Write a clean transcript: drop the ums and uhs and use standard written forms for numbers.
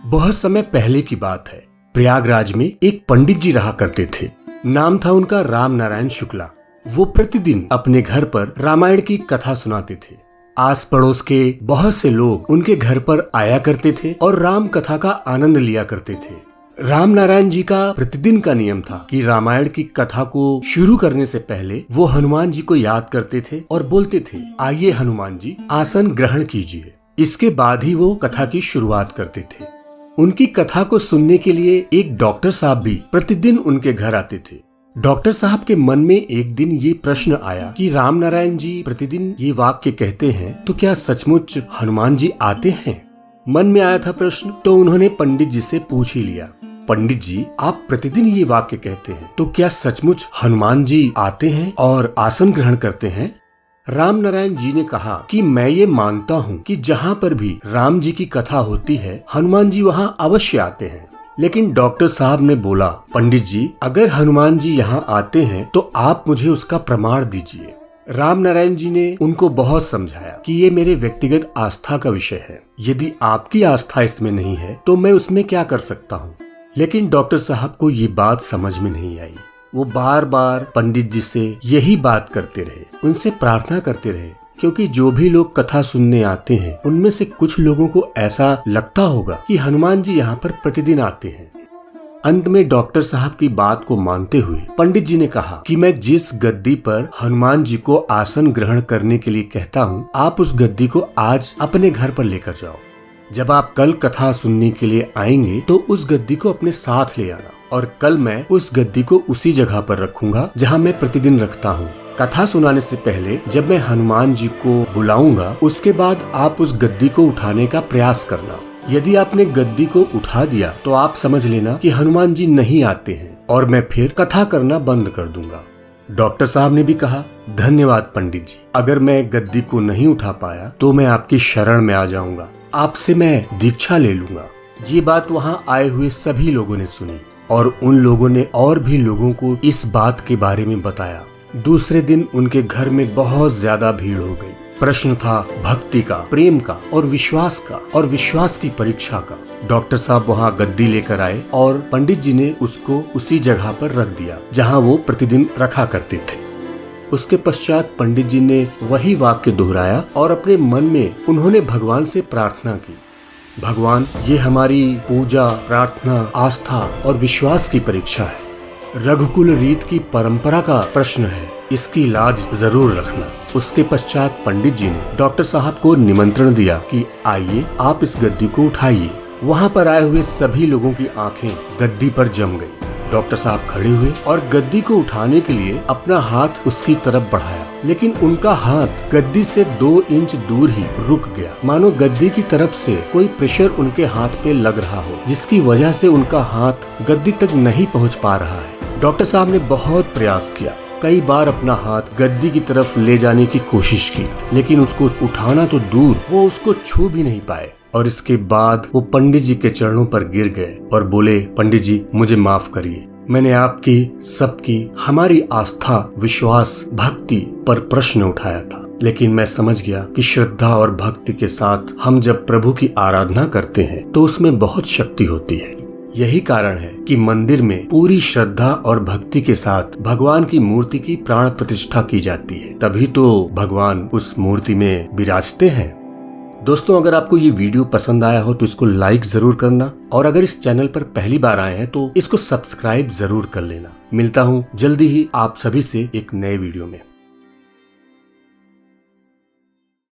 बहुत समय पहले की बात है। प्रयागराज में एक पंडित जी रहा करते थे। नाम था उनका राम नारायण शुक्ला। वो प्रतिदिन अपने घर पर रामायण की कथा सुनाते थे। आस पड़ोस के बहुत से लोग उनके घर पर आया करते थे और राम कथा का आनंद लिया करते थे। राम नारायण जी का प्रतिदिन का नियम था कि रामायण की कथा को शुरू करने से पहले वो हनुमान जी को याद करते थे और बोलते थे, आइए हनुमान जी आसन ग्रहण कीजिए। इसके बाद ही वो कथा की शुरुआत करते थे। उनकी कथा को सुनने के लिए एक डॉक्टर साहब भी प्रतिदिन उनके घर आते थे। डॉक्टर साहब के मन में एक दिन ये प्रश्न आया कि राम नारायण जी प्रतिदिन ये वाक्य कहते हैं, तो क्या सचमुच हनुमान जी आते हैं? मन में आया था प्रश्न, तो उन्होंने पंडित जी से पूछ ही लिया, पंडित जी आप प्रतिदिन ये वाक्य कहते हैं, तो क्या सचमुच हनुमान जी आते हैं और आसन ग्रहण करते हैं? राम नारायण जी ने कहा कि मैं ये मानता हूँ कि जहाँ पर भी राम जी की कथा होती है हनुमान जी वहाँ अवश्य आते हैं। लेकिन डॉक्टर साहब ने बोला, पंडित जी अगर हनुमान जी यहाँ आते हैं तो आप मुझे उसका प्रमाण दीजिए। राम नारायण जी ने उनको बहुत समझाया कि ये मेरे व्यक्तिगत आस्था का विषय है। यदि आपकी आस्था इसमें नहीं है तो मैं उसमें क्या कर सकता हूँ। लेकिन डॉक्टर साहब को ये बात समझ में नहीं आई। वो बार बार पंडित जी से यही बात करते रहे, उनसे प्रार्थना करते रहे, क्योंकि जो भी लोग कथा सुनने आते हैं उनमें से कुछ लोगों को ऐसा लगता होगा कि हनुमान जी यहाँ पर प्रतिदिन आते हैं। अंत में डॉक्टर साहब की बात को मानते हुए पंडित जी ने कहा कि मैं जिस गद्दी पर हनुमान जी को आसन ग्रहण करने के लिए कहता हूँ, आप उस गद्दी को आज अपने घर पर लेकर जाओ। जब आप कल कथा सुनने के लिए आएंगे तो उस गद्दी को अपने साथ ले आना और कल मैं उस गद्दी को उसी जगह पर रखूंगा जहाँ मैं प्रतिदिन रखता हूँ। कथा सुनाने से पहले जब मैं हनुमान जी को बुलाऊंगा उसके बाद आप उस गद्दी को उठाने का प्रयास करना। यदि आपने गद्दी को उठा दिया तो आप समझ लेना कि हनुमान जी नहीं आते हैं और मैं फिर कथा करना बंद कर दूंगा। डॉक्टर साहब ने भी कहा, धन्यवाद पंडित जी, अगर मैं गद्दी को नहीं उठा पाया तो मैं आपकी शरण में आ जाऊंगा, आपसे मैं दीक्षा ले लूंगा। ये बात वहाँ आए हुए सभी लोगों ने सुनी और उन लोगों ने और भी लोगों को इस बात के बारे में बताया। दूसरे दिन उनके घर में बहुत ज्यादा भीड़ हो गई। प्रश्न था भक्ति का, प्रेम का और विश्वास की परीक्षा का। डॉक्टर साहब वहाँ गद्दी लेकर आए और पंडित जी ने उसको उसी जगह पर रख दिया जहाँ वो प्रतिदिन रखा करते थे। उसके पश्चात पंडित जी ने वही वाक्य दोहराया और अपने मन में उन्होंने भगवान से प्रार्थना की, भगवान ये हमारी पूजा, प्रार्थना, आस्था और विश्वास की परीक्षा है। रघुकुल रीत की परंपरा का प्रश्न है, इसकी लाज जरूर रखना। उसके पश्चात पंडित जी ने डॉक्टर साहब को निमंत्रण दिया कि आइए आप इस गद्दी को उठाइए। वहाँ पर आए हुए सभी लोगों की आंखें गद्दी पर जम गई। डॉक्टर साहब खड़े हुए और गद्दी को उठाने के लिए अपना हाथ उसकी तरफ बढ़ाया, लेकिन उनका हाथ गद्दी से 2 इंच दूर ही रुक गया, मानो गद्दी की तरफ से कोई प्रेशर उनके हाथ पे लग रहा हो, जिसकी वजह से उनका हाथ गद्दी तक नहीं पहुंच पा रहा है। डॉक्टर साहब ने बहुत प्रयास किया, कई बार अपना हाथ गद्दी की तरफ ले जाने की कोशिश की, लेकिन उसको उठाना तो दूर, वो उसको छू भी नहीं पाए। और इसके बाद वो पंडित जी के चरणों पर गिर गए और बोले, पंडित जी मुझे माफ करिए, मैंने आपकी, सबकी, हमारी आस्था, विश्वास, भक्ति पर प्रश्न उठाया था, लेकिन मैं समझ गया कि श्रद्धा और भक्ति के साथ हम जब प्रभु की आराधना करते हैं तो उसमें बहुत शक्ति होती है। यही कारण है कि मंदिर में पूरी श्रद्धा और भक्ति के साथ भगवान की मूर्ति की प्राण प्रतिष्ठा की जाती है, तभी तो भगवान उस मूर्ति में विराजते हैं। दोस्तों अगर आपको ये वीडियो पसंद आया हो तो इसको लाइक जरूर करना और अगर इस चैनल पर पहली बार आए हैं तो इसको सब्सक्राइब जरूर कर लेना। मिलता हूँ जल्दी ही आप सभी से एक नए वीडियो में।